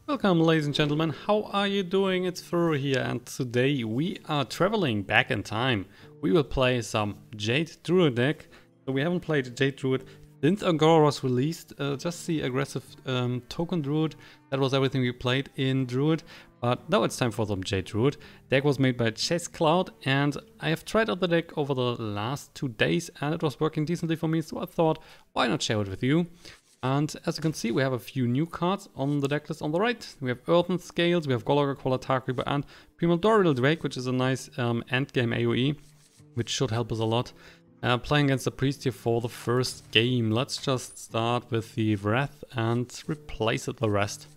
Welcome ladies and gentlemen, how are you doing? It's Furo here and today we are traveling back in time. We will play some Jade Druid deck. So we haven't played Jade Druid since Ungoro was released, just the aggressive token Druid. That was everything we played in Druid, but now it's time for some Jade Druid. Deck was made by Chess Cloud and I have tried out the deck over the last 2 days and it was working decently for me, so I thought why not share it with you. And as you can see, we have a few new cards on the deck list on the right. We have Earthen Scales, we have Golakka Crawler, and Primordial Drake, which is a nice endgame AoE, which should help us a lot. Playing against the Priest here for the first game. Let's just start with the Wrath and replace it the rest.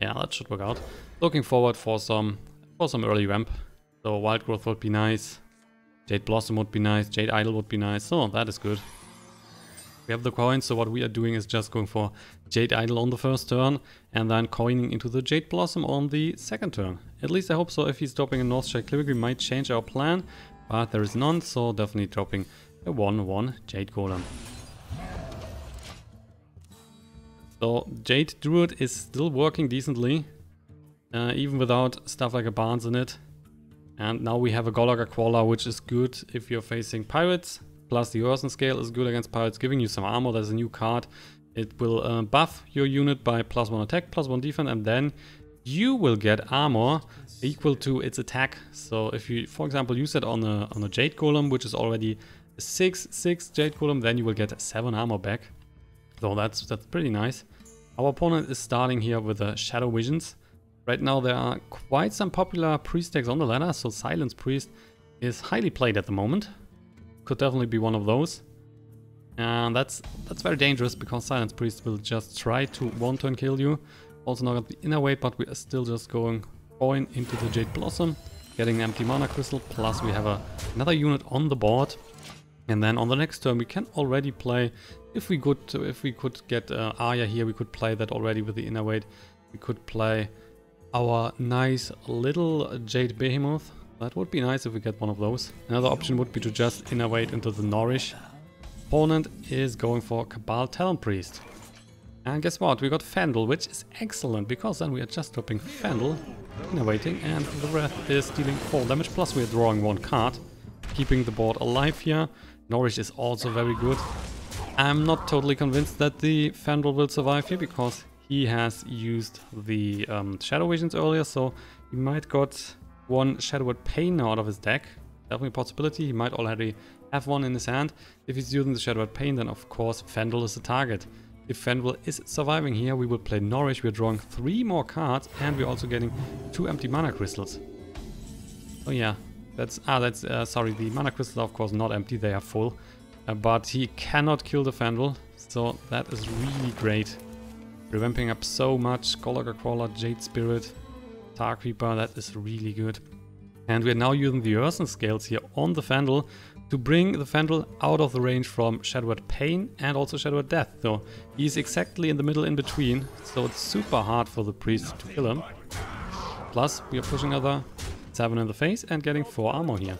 Yeah, that should work out. Looking forward for some early ramp. So Wild Growth would be nice. Jade Blossom would be nice. Jade Idol would be nice. So that is good. We have the coins, so what we are doing is just going for Jade Idol on the first turn and then coining into the Jade Blossom on the second turn. At least I hope so. If he's dropping a Northshire Cleric, we might change our plan, but there is none, so definitely dropping a 1/1 Jade Golem. So Jade Druid is still working decently, even without stuff like a Barnes in it. And now we have a Golakka Crawler, which is good if you're facing pirates. Plus the Earthen Scale is good against pirates, giving you some armor. There's a new card. It will buff your unit by +1 attack, +1 defense, and then you will get armor equal to its attack. So if you, for example, use it on a Jade Golem, which is already a 6/6 Jade Golem, then you will get 7 armor back. So that's pretty nice. Our opponent is starting here with Shadow Visions. Right now there are quite some popular priest decks on the ladder, so Silence Priest is highly played at the moment. Could definitely be one of those. And that's very dangerous because Silence Priest will just try to one-turn kill you. Also not got the Innervate, but we are still just going coin into the Jade Blossom, getting an empty mana crystal, plus we have another unit on the board. And then on the next turn we can already play, if we could get Arya here, we could play that already with the Innervate. We could play our nice little Jade Behemoth. That would be nice if we get one of those. Another option would be to just Innervate into the Nourish. Opponent is going for Cabal Talon Priest. And guess what? We got Fandral, which is excellent because then we are just dropping Fandral, Innervating, and the Wrath is dealing 4 damage. Plus we are drawing 1 card, keeping the board alive here. Nourish is also very good. I'm not totally convinced that the Fandral will survive here because he has used the Shadow Visions earlier, so he might got 1 Shadowed Pain now out of his deck. Definitely a possibility. He might already have 1 in his hand. If he's using the Shadowed Pain, then of course Fandral is the target. If Fandral is surviving here, we will play Nourish. We're drawing 3 more cards and we're also getting 2 empty mana crystals. Oh yeah, sorry, the mana crystals are of course not empty, they are full. But he cannot kill the Fandral, so that is really great. Revamping up so much. Golakka Crawler, Jade Spirit, Tar Creeper, that is really good. And we are now using the Earthen Scales here on the Fandral to bring the Fandral out of the range from Shadowed Pain and also Shadowed Death. So he's exactly in the middle in between, so it's super hard for the priest to kill him. Plus we are pushing another 7 in the face and getting 4 armor here.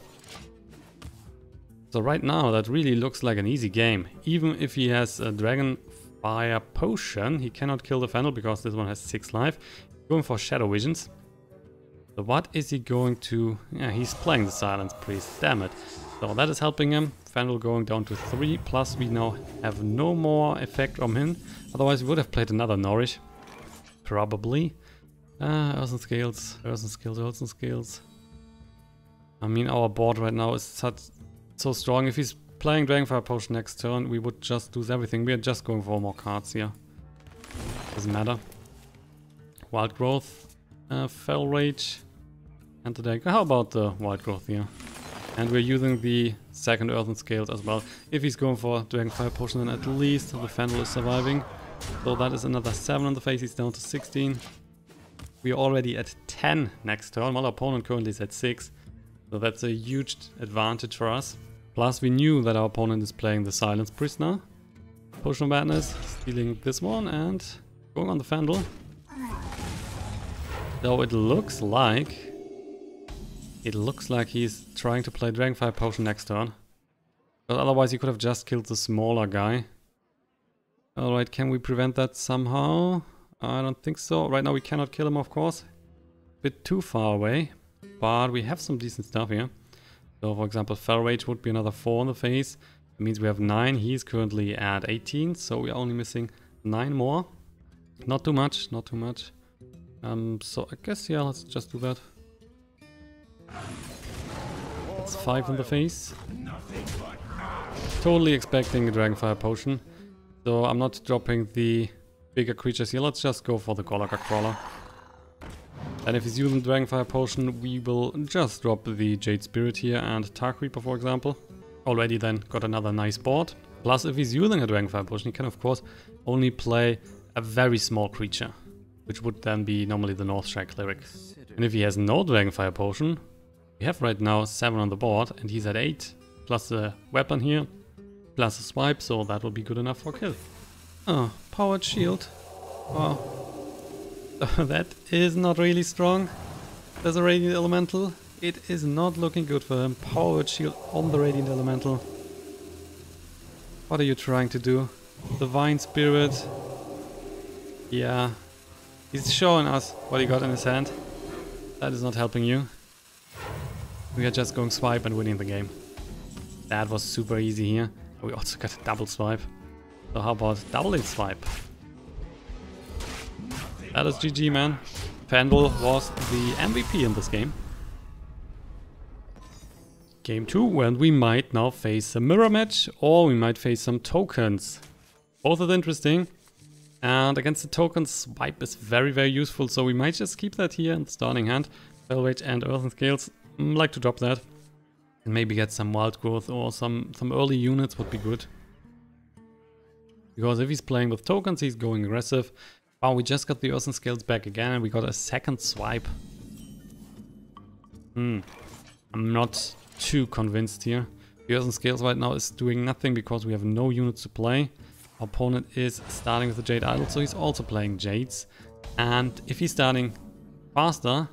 So right now that really looks like an easy game. Even if he has a Dragon Fire Potion, he cannot kill the Fandral because this one has 6 life. He's going for Shadow Visions. So what is he going to... Yeah, he's playing the Silence Priest, damn it. So that is helping him. Fandral going down to 3, plus we now have no more effect from him. Otherwise we would have played another Nourish. Probably. Earthen Scales, Earthen Scales, Earthen Scales. I mean, our board right now is so strong. If he's playing Dragonfire Potion next turn, we would just lose everything. We are just going for more cards here. Doesn't matter. Wild Growth, Fell Rage, and the deck. How about the Wild Growth here? And we're using the second Earthen Scales as well. If he's going for Dragonfire Potion, then at least the Fandral is surviving. So that is another 7 on the face. He's down to 16. We are already at 10 next turn, while our opponent currently is at 6. So that's a huge advantage for us. Plus we knew that our opponent is playing the Silence Priest now. Potion of Madness, stealing this one and going on the Fandral. Though it looks like he's trying to play Dragonfire Potion next turn. But otherwise he could have just killed the smaller guy. Alright, can we prevent that somehow? I don't think so. Right now we cannot kill him, of course. Bit too far away. But we have some decent stuff here. So, for example, Fell Rage would be another 4 in the face. It means we have 9. He's currently at 18. So we are only missing 9 more. Not too much, not too much. So I guess, yeah, let's just do that. It's 5 in the face. Totally expecting a Dragonfire Potion. So I'm not dropping the bigger creatures here. Let's just go for the Golakka Crawler. And if he's using Dragonfire Potion, we will just drop the Jade Spirit here and Tark Reaper, for example. Already then got another nice board. Plus, if he's using a Dragonfire Potion, he can of course only play a very small creature, which would then be normally the Northshire Cleric. And if he has no Dragonfire Potion, we have right now 7 on the board, and he's at 8, plus a weapon here, plus a swipe, so that will be good enough for a kill. Oh, Powered Shield. Wow. That is not really strong. There's a Radiant Elemental. It is not looking good for him. Powered Shield on the Radiant Elemental. What are you trying to do? Divine Spirit. Yeah. He's showing us what he got in his hand. That is not helping you. We are just going swipe and winning the game. That was super easy here. We also got a double swipe. So how about double swipe? That is GG, man. Fandral was the MVP in this game. Game 2, and we might now face a mirror match, or we might face some tokens. Both are interesting. And against the tokens, swipe is very, very useful, so we might just keep that here in the starting hand. Velvet and Earthen Scales, like to drop that. And maybe get some wild growth or some early units would be good. Because if he's playing with tokens, he's going aggressive. Wow, we just got the Earthen Scales back again and we got a second swipe. I'm not too convinced here. The Earthen Scales right now is doing nothing because we have no units to play. Our opponent is starting with the Jade Idol, so he's also playing Jades. And if he's starting faster,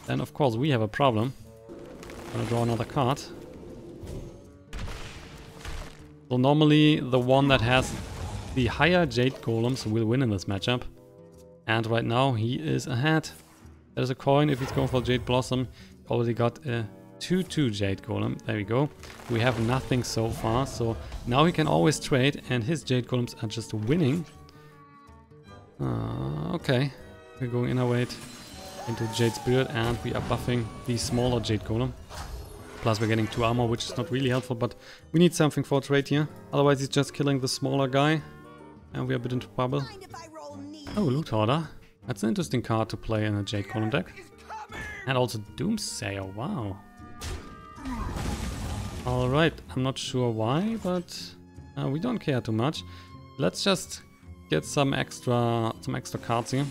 then of course we have a problem. I'm gonna draw another card. So normally the one that has the higher Jade Golems will win in this matchup. And right now he is ahead. There's a coin if he's going for Jade Blossom. Already got a 2/2 Jade Golem. There we go. We have nothing so far, so now he can always trade and his Jade Golems are just winning. Okay. We're going Innervate into Jade Spirit and we are buffing the smaller Jade Golem. Plus we're getting 2 armor, which is not really helpful, but we need something for a trade here. Otherwise he's just killing the smaller guy. And we are a bit into trouble. Oh, Loot Hoarder. That's an interesting card to play in a Jade Golem deck. And also Doomsayer, wow. Alright, I'm not sure why, but we don't care too much. Let's just get some extra cards here.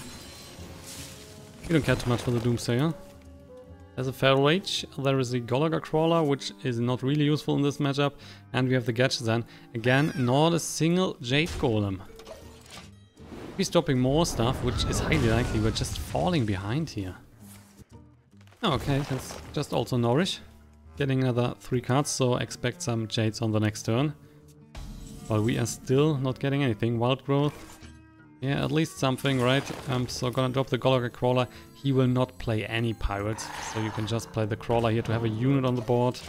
We don't care too much for the Doomsayer. There's a Fandral Rage, there is the Golakka Crawler, which is not really useful in this matchup, and we have the Gadgetzan. Again, not a single Jade Golem. He's dropping more stuff, which is highly likely. We're just falling behind here. Okay, that's just also Nourish. Getting another 3 cards, so expect some Jades on the next turn. But we are still not getting anything. Wild Growth. Yeah, at least something, right? So gonna drop the Golakka Crawler. He will not play any pirates, so you can just play the Crawler here to have a unit on the board.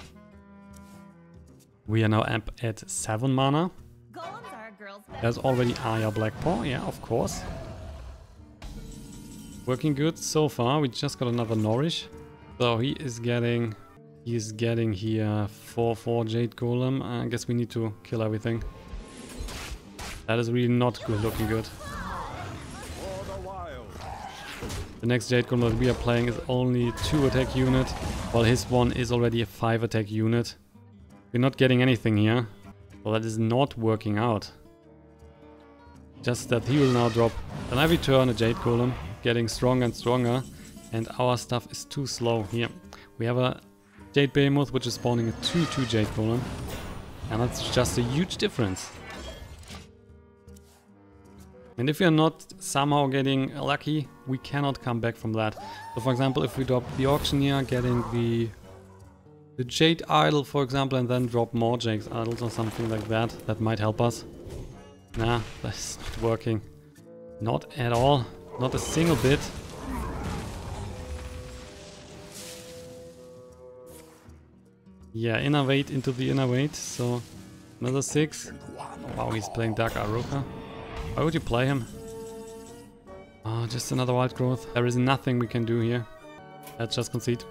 We are now up at 7 mana. There's already Aya Blackpaw, yeah, of course. Working good so far. We just got another Nourish. So he is getting here 4/4 Jade Golem. I guess we need to kill everything. That is really not good, looking good. The next Jade Golem that we are playing is only 2 attack unit, while his one is already a 5 attack unit. We're not getting anything here. Well, that is not working out. Just that he will now drop on every turn a Jade Golem, getting stronger and stronger, and our stuff is too slow here. We have a Jade Behemoth, which is spawning a 2/2 Jade Golem, and that's just a huge difference. And if we are not somehow getting lucky, we cannot come back from that. So for example, if we drop the Auctioneer, getting the Jade Idol, for example, and then drop more Jade Idols or something like that, that might help us. Nah, that's not working. Not at all. Not a single bit. Yeah, Innervate into the Innervate, so another 6. Oh, wow, he's playing Dark Aroka. Why would you play him? Oh, just another wild growth. There is nothing we can do here. Let's just concede.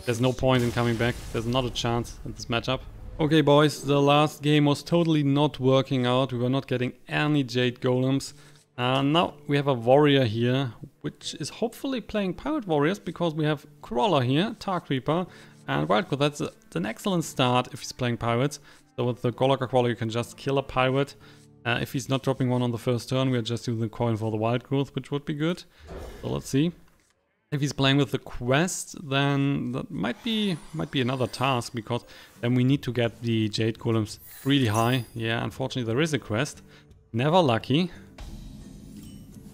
There's no point in coming back. There's not a chance in this matchup. Okay, boys, the last game was totally not working out. We were not getting any Jade Golems. Now we have a warrior here, which is hopefully playing Pirate Warriors, because we have Crawler here, Tar Creeper, and Wildcard. That's an excellent start if he's playing Pirates. So with the Golakka Crawler you can just kill a Pirate. If he's not dropping one on the first turn, we are just using the coin for the wild growth, which would be good. So let's see. If he's playing with the quest, then that might be another task, because then we need to get the Jade Golems really high. Yeah, unfortunately there is a quest. Never lucky.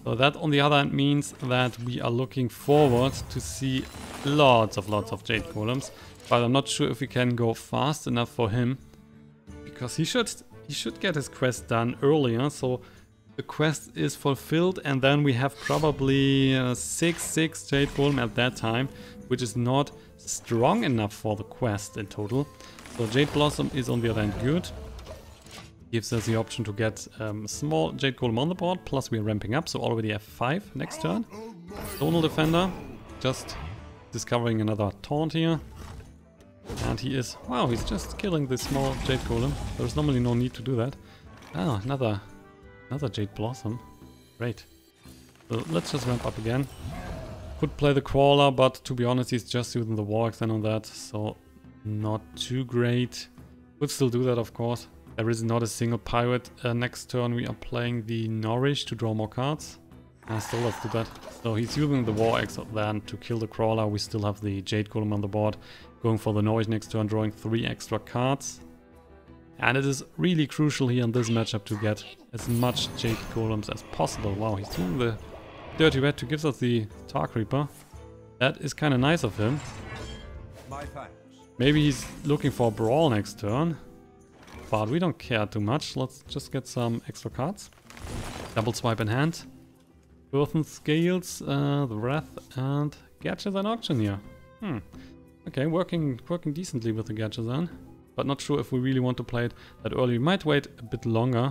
So that on the other hand means that we are looking forward to see lots of Jade Golems. But I'm not sure if we can go fast enough for him, because he should get his quest done earlier. So the quest is fulfilled, and then we have probably 6 Jade Golem at that time, which is not strong enough for the quest in total. So Jade Blossom is on the other hand good. Gives us the option to get small Jade Golem on the board, plus we are ramping up, so already have 5 next turn. Tonal Defender, just discovering another taunt here. And he is, wow, he's just killing this small Jade Golem. There's normally no need to do that. Ah, another Jade Blossom. Great. So let's just ramp up again. Could play the Crawler, but to be honest, he's just using the War Axe then on that, so not too great. Could still do that, of course. There is not a single pirate. Next turn we are playing the Nourish to draw more cards. Still, let's do that. So he's using the War Axe then to kill the Crawler. We still have the Jade Golem on the board. Going for the Nourish next turn, drawing 3 extra cards. And it is really crucial here in this matchup to get as much Jade Golems as possible. Wow, he's doing the Dirty Red to give us the Tar Creeper. That is kind of nice of him. Maybe he's looking for a Brawl next turn. But we don't care too much. Let's just get some extra cards. Double swipe in hand. Earthen Scales, the Wrath, and Gadgetzan Auctioneer. Okay, working decently with the Gadgetzan. But not sure if we really want to play it that early. We might wait a bit longer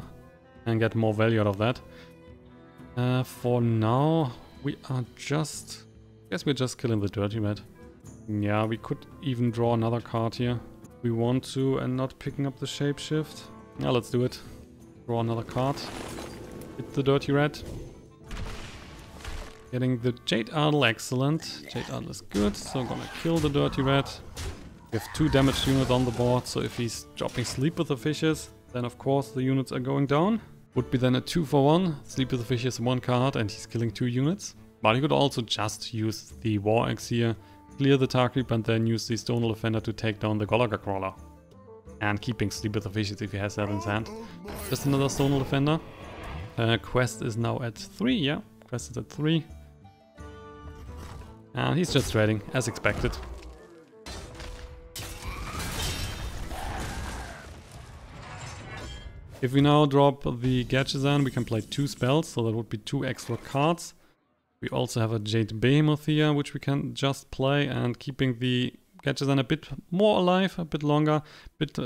and get more value out of that. For now, we are just... I guess we're just killing the Dirty Red. Yeah, we could even draw another card here. We want to, and not picking up the Shapeshift. Yeah, let's do it. Draw another card. Hit the Dirty Red. Getting the Jade Idol, excellent. Jade Idol is good, so I'm gonna kill the Dirty Red. We have 2 damaged units on the board, so if he's dropping Sleep with the Fishes, then of course the units are going down. Would be then a 2-for-1. Sleep with the Fishes 1 card, and he's killing 2 units. But he could also just use the War Axe here, clear the Tar Creeper, and then use the Tonal Defender to take down the Golakka Crawler. And keeping Sleep with the Fishes if he has that in his hand. Just another Tonal Defender. Quest is now at 3, yeah. Quest is at 3. And he's just trading, as expected. If we now drop the Gadgetzan, we can play 2 spells, so that would be 2 extra cards. We also have a Jade Behemoth here, which we can just play, and keeping the Gadgetzan a bit more alive, a bit longer, bit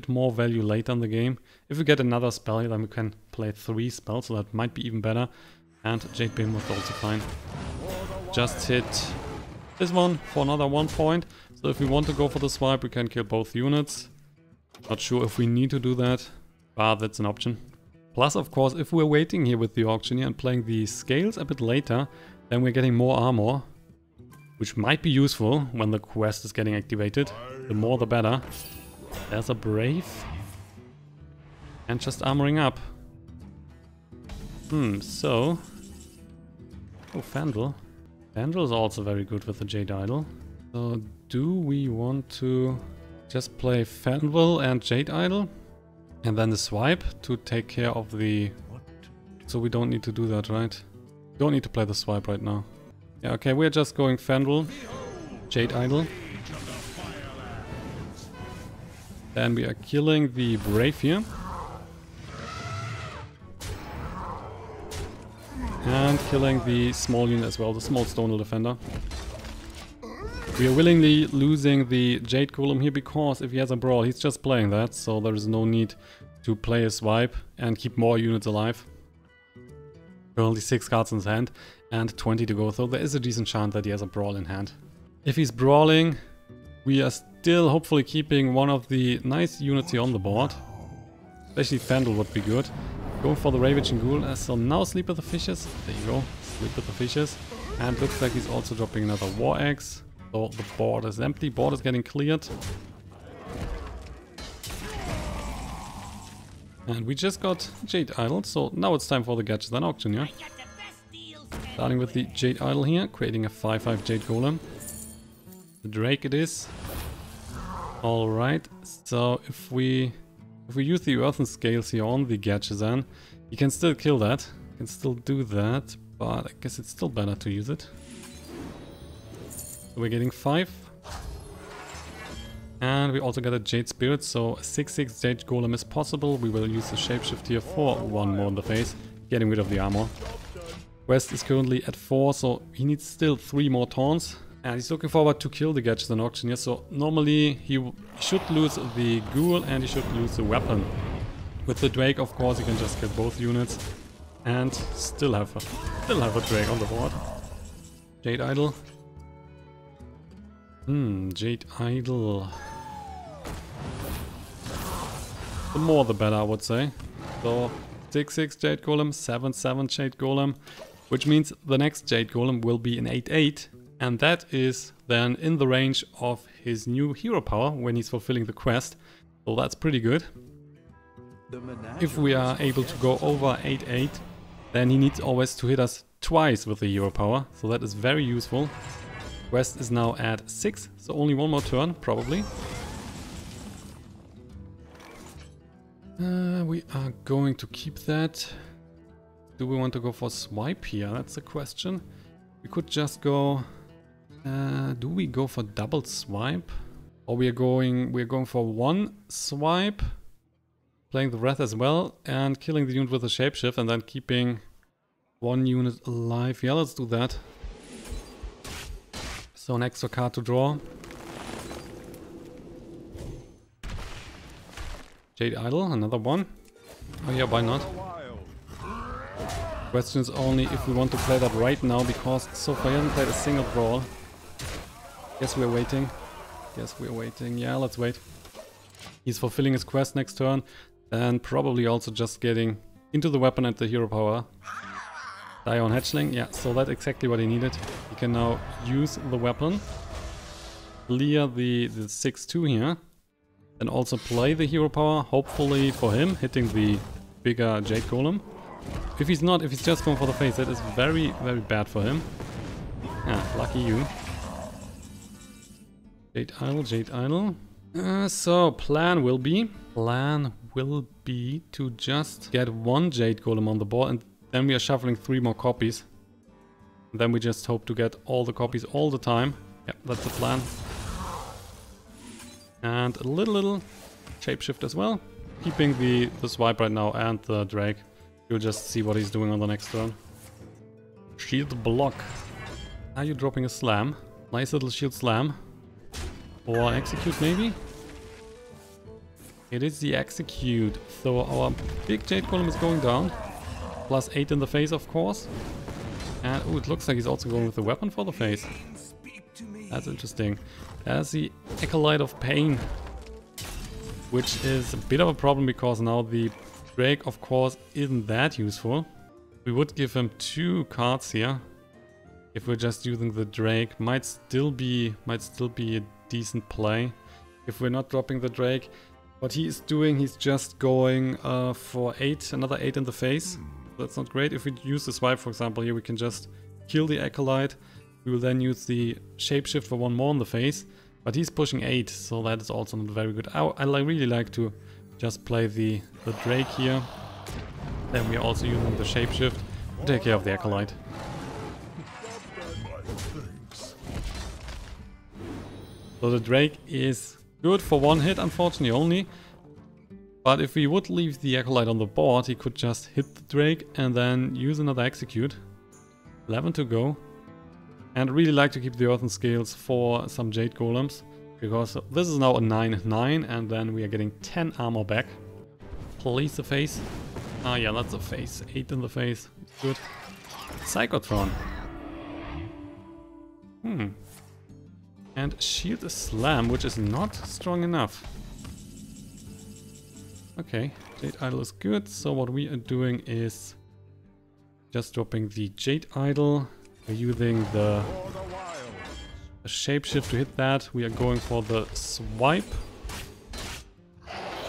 more value later in the game. If we get another spell here, then we can play 3 spells, so that might be even better. And Jade Behemoth also fine. Just hit this one for another 1 point. So if we want to go for the swipe, we can kill both units. Not sure if we need to do that, but that's an option. Plus, of course, if we're waiting here with the Auctioneer and playing the Scales a bit later, then we're getting more armor, which might be useful when the quest is getting activated. The more the better. There's a Brave. And just armoring up. So... Oh, Fandral. Fandral is also very good with the Jade Idol. So, do we want to just play Fandral and Jade Idol? And then the swipe to take care of the... So we don't need to do that, right? Don't need to play the swipe right now. Yeah, okay, we're just going Fandral, Jade Idol. Then we are killing the Brave here. And killing the small unit as well, the small Stone Defender. We are willingly losing the Jade Golem here because if he has a Brawl, he's just playing that, so there is no need to play a swipe and keep more units alive. Only 6 cards in his hand and 20 to go, so there is a decent chance that he has a Brawl in hand. If he's brawling, we are still hopefully keeping one of the nice units here on the board. Especially Fandral would be good. Going for the Ravaging Ghoul, so now Sleep with the Fishes. There you go, Sleep with the Fishes. And looks like he's also dropping another War Axe. So the board is empty, board is getting cleared. And we just got Jade Idol, so now it's time for the Gadgetzan Auctioneer. Starting with the Jade Idol here, creating a 5/5 Jade Golem. The Drake it is. Alright, so if we use the Earthen Scales here on the Gadgetzan, you can still kill that. You can still do that, but I guess it's still better to use it. So we're getting 5. And we also got a Jade Spirit, so a 6/6 Jade Golem is possible. We will use the Shapeshift here for 1 more in the face, getting rid of the armor. Quest is currently at 4, so he needs still 3 more taunts. And he's looking forward to kill the Gadgetzan Auctioneer, so normally he should lose the Ghoul and he should lose the weapon. With the Drake, of course, you can just get both units and still have a Drake on the board. Jade Idol. Jade Idol. The more the better, I would say. So 6/6 Jade Golem, 7/7 Jade Golem, which means the next Jade Golem will be an 8/8, and that is then in the range of his new hero power when he's fulfilling the quest. So that's pretty good. If we are able to go over 8/8, then he needs always to hit us twice with the hero power, so that is very useful. Quest is now at 6, so only 1 more turn, probably. We are going to keep that. Do we want to go for swipe here? That's the question. We could just go... do we go for double swipe? Or we're going for 1 swipe, playing the Wrath as well, and killing the unit with a Shapeshift, and then keeping 1 unit alive. Yeah, let's do that. So an extra card to draw. Jade Idol, another one. Oh yeah, why not? Question is only if we want to play that right now, because so far he hasn't played a single brawl. Guess we're waiting. Yes, we're waiting. Yeah, let's wait. He's fulfilling his quest next turn, and probably also just getting into the weapon and the hero power. Die on Hatchling, yeah, so that's exactly what he needed. He can now use the weapon, clear the 6/2 here, and also play the hero power, hopefully for him, hitting the bigger Jade Golem. If he's not, if he's just going for the face, that is very, very bad for him. Yeah, lucky you. Jade Idol, Jade Idol. So, plan will be to just get 1 Jade Golem on the board, and then we are shuffling 3 more copies. And then we just hope to get all the copies all the time. Yep, that's the plan. And a little Shapeshift as well. Keeping the swipe right now and the Drake. You'll just see what he's doing on the next turn. Shield block. Are you dropping a slam? Nice little shield slam. Or execute maybe? It is the execute. So our big Jade Golem is going down. +8 in the face, of course. And oh, it looks like he's also going with the weapon for the face. That's interesting. There's the Acolyte of Pain, which is a bit of a problem because now the Drake, of course, isn't that useful. We would give him 2 cards here. If we're just using the Drake, might still be a decent play. If we're not dropping the Drake, what he is doing, he's just going for 8, another 8 in the face. That's not great. If we use the swipe, for example, here we can just kill the Acolyte. We will then use the Shapeshift for 1 more in the face. But he's pushing 8, so that is also not very good. I really like to just play the Drake here. Then we are also using the Shapeshift to take care of the Acolyte. So the Drake is good for 1 hit, unfortunately only. But if we would leave the Acolyte on the board, he could just hit the Drake and then use another execute. 11 to go. And really like to keep the Earthen Scales for some Jade Golems, because this is now a 9/9 and then we are getting 10 armor back. Please the face. Ah yeah, that's a face. 8 in the face. Good. Psychotron. And Shield Slam, which is not strong enough. Okay, Jade Idol is good. So what we are doing is just dropping the Jade Idol. We're using the shapeshift to hit that. We are going for the swipe.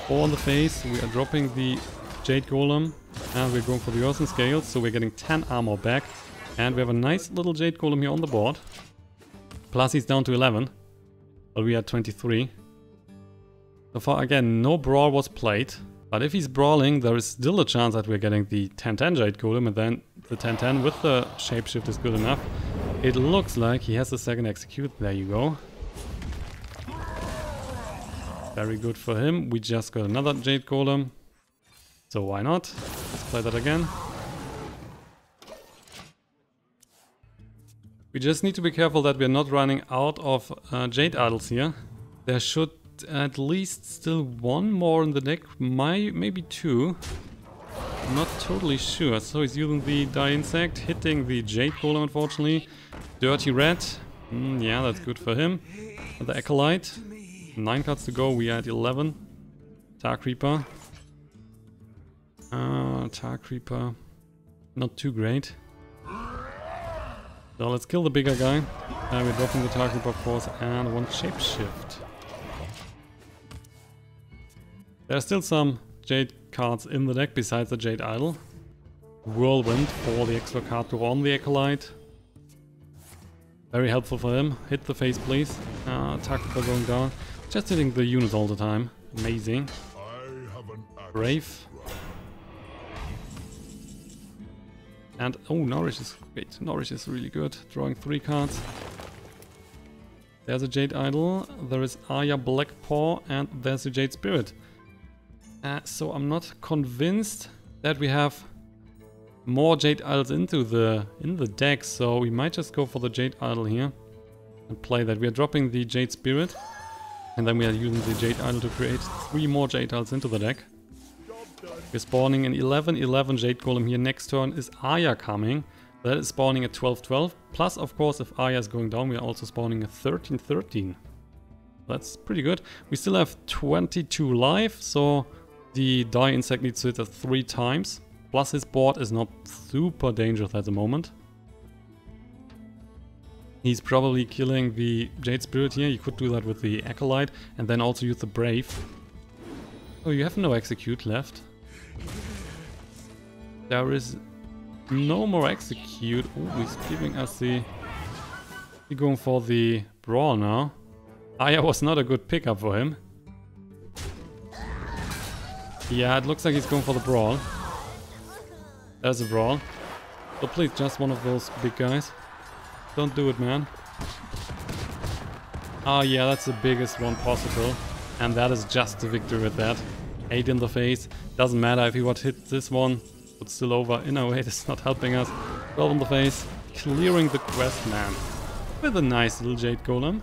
4 on the face. We are dropping the Jade Golem. And we're going for the Earthen Scales. So we're getting 10 armor back. And we have a nice little Jade Golem here on the board. Plus he's down to 11. But we are 23. So far again, no brawl was played. But if he's brawling, there is still a chance that we're getting the 10/10 Jade Golem, and then the 10/10 with the shapeshift is good enough. It looks like he has the second execute. There you go. Very good for him. We just got another Jade Golem. So why not? Let's play that again. We just need to be careful that we're not running out of Jade Idols here. There should at least still one more in the deck, maybe 2. I'm not totally sure. So he's using the Die Insect, hitting the Jade Golem unfortunately. Dirty Red, yeah, that's good for him. And the Acolyte, 9 cards to go, we are at 11. Tar Creeper. Tar Creeper, not too great. So let's kill the bigger guy. We're dropping the Tar Creeper of course, and 1 Shapeshift. There are still some Jade cards in the deck besides the Jade Idol. Whirlwind for the extra card to on the Acolyte. Very helpful for him. Hit the face please. Tar Creeper going down. Just hitting the units all the time. Amazing. Brave. And oh, Nourish is great. Nourish is really good. Drawing 3 cards. There's a Jade Idol. There is Arya Blackpaw, and there's the Jade Spirit. So I'm not convinced that we have more Jade Idols in the deck, so we might just go for the Jade Idol here and play that. We are dropping the Jade Spirit, and then we are using the Jade Idol to create 3 more Jade Idols into the deck. We're spawning an 11/11 Jade Golem here. Next turn is Arya coming. That is spawning at 12/12. Plus, of course, if Arya is going down, we are also spawning a 13/13. That's pretty good. We still have 22 life, so the Die Insect needs to hit us 3 times. Plus his board is not super dangerous at the moment. He's probably killing the Jade Spirit here. You could do that with the Acolyte and then also use the Brave. Oh, you have no execute left. There is no more execute. Oh, he's giving us the... He's going for the Brawl now. Arya was not a good pickup for him. Yeah, it looks like he's going for the Brawl. There's a Brawl. So please, just one of those big guys. Don't do it, man. Oh yeah, that's the biggest one possible. And that is just the victory with that. 8 in the face. Doesn't matter if he would hit this one. It's still over. Innervate is not helping us. 12 in the face. Clearing the quest, man. With a nice little Jade Golem.